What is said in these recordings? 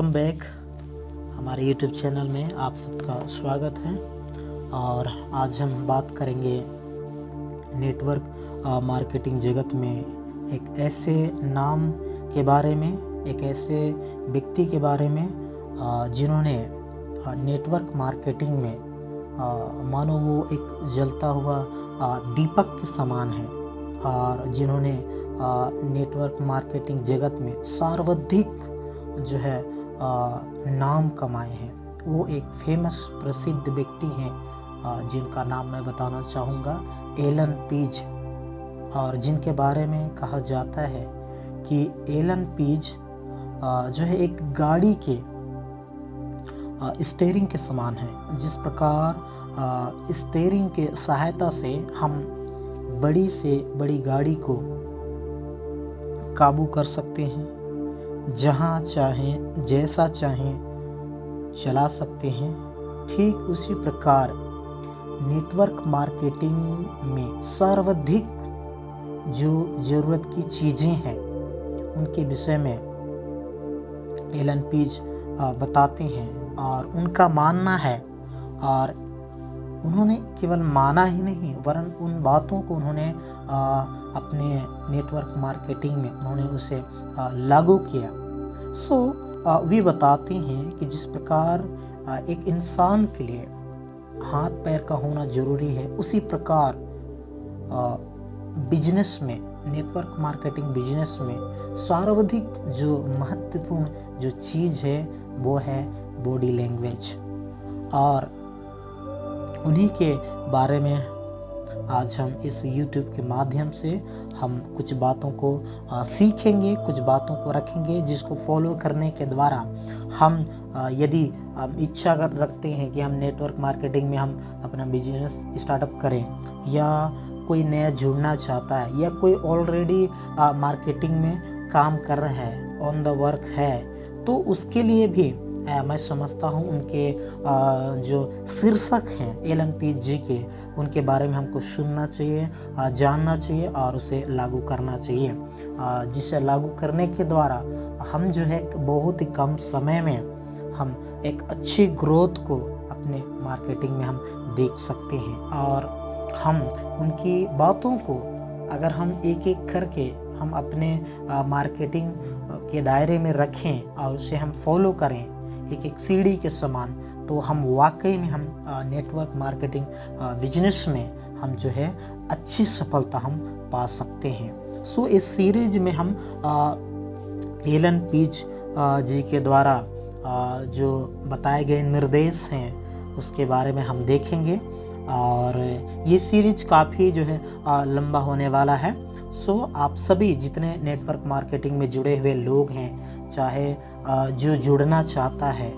Welcome back. हमारे YouTube channel में आप सबका स्वागत है। और आज हम बात करेंगे नेटवर्क मार्केटिंग जगत में एक ऐसे नाम के बारे में, एक ऐसे व्यक्ति के बारे में जिन्होंने नेटवर्क मार्केटिंग में मानो वो एक जलता हुआ दीपक के समान है, और जिन्होंने नेटवर्क मार्केटिंग जगत में सर्वाधिक जो है नाम कमाए हैं। वो एक फेमस प्रसिद्ध व्यक्ति हैं जिनका नाम मैं बताना चाहूँगा, एलन पेज। और जिनके बारे में कहा जाता है कि एलन पेज जो है एक गाड़ी के स्टीयरिंग के समान है। जिस प्रकार स्टीयरिंग के सहायता से हम बड़ी से बड़ी गाड़ी को काबू कर सकते हैं, जहाँ चाहें जैसा चाहें चला सकते हैं, ठीक उसी प्रकार नेटवर्क मार्केटिंग में सर्वाधिक जो ज़रूरत की चीज़ें हैं उनके विषय में एलन पेज बताते हैं। और उनका मानना है, और उन्होंने केवल माना ही नहीं वरन उन बातों को उन्होंने अपने नेटवर्क मार्केटिंग में उन्होंने उसे लागू किया। वे बताते हैं कि जिस प्रकार एक इंसान के लिए हाथ पैर का होना ज़रूरी है, उसी प्रकार बिजनेस में, नेटवर्क मार्केटिंग बिजनेस में सर्वाधिक जो महत्वपूर्ण जो चीज़ है वो है बॉडी लैंग्वेज। और उन्हीं के बारे में आज हम इस YouTube के माध्यम से हम कुछ बातों को सीखेंगे, कुछ बातों को रखेंगे, जिसको फॉलो करने के द्वारा हम यदि इच्छा रखते हैं कि हम नेटवर्क मार्केटिंग में हम अपना बिजनेस स्टार्टअप करें, या कोई नया जुड़ना चाहता है, या कोई ऑलरेडी मार्केटिंग में काम कर रहा है, ऑन द वर्क है, तो उसके लिए भी मैं समझता हूँ उनके जो शीर्षक हैं एलन पेज जी के, उनके बारे में हमको सुनना चाहिए, जानना चाहिए और उसे लागू करना चाहिए, जिसे लागू करने के द्वारा हम जो है बहुत ही कम समय में हम एक अच्छी ग्रोथ को अपने मार्केटिंग में हम देख सकते हैं। और हम उनकी बातों को अगर हम एक एक करके हम अपने मार्केटिंग के दायरे में रखें और उसे हम फॉलो करें एक एक सीढ़ी के समान, तो हम वाकई में हम नेटवर्क मार्केटिंग बिजनेस में हम जो है अच्छी सफलता हम पा सकते हैं। इस सीरीज में हम एलन पेज जी के द्वारा जो बताए गए निर्देश हैं उसके बारे में हम देखेंगे। और ये सीरीज काफ़ी जो है लंबा होने वाला है। आप सभी जितने नेटवर्क मार्केटिंग में जुड़े हुए लोग हैं, चाहे जो जुड़ना चाहता है,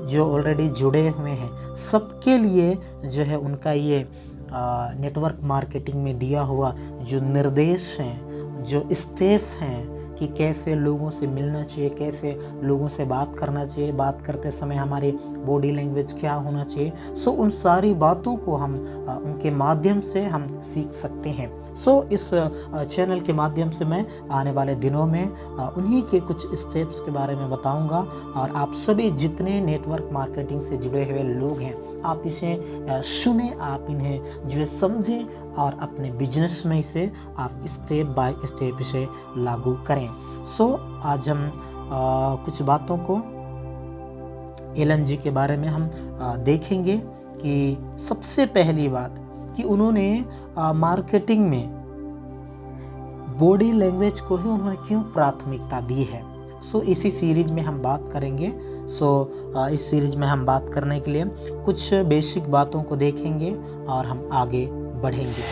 जो ऑलरेडी जुड़े हुए हैं, सबके लिए जो है उनका ये नेटवर्क मार्केटिंग में दिया हुआ जो निर्देश हैं, जो स्टेप हैं कि कैसे लोगों से मिलना चाहिए, कैसे लोगों से बात करना चाहिए, बात करते समय हमारी बॉडी लैंग्वेज क्या होना चाहिए, उन सारी बातों को हम उनके माध्यम से हम सीख सकते हैं। इस चैनल के माध्यम से मैं आने वाले दिनों में उन्हीं के कुछ स्टेप्स के बारे में बताऊंगा। और आप सभी जितने नेटवर्क मार्केटिंग से जुड़े हुए लोग हैं, आप इसे सुने, आप इन्हें जो है समझें और अपने बिजनेस में इसे आप स्टेप बाय स्टेप इसे लागू करें। आज हम कुछ बातों को एलन जी के बारे में हम देखेंगे कि सबसे पहली बात कि उन्होंने मार्केटिंग में बॉडी लैंग्वेज को ही उन्होंने क्यों प्राथमिकता दी है। इसी सीरीज में हम बात करेंगे। इस सीरीज में हम बात करने के लिए कुछ बेसिक बातों को देखेंगे और हम आगे बढ़ेंगे।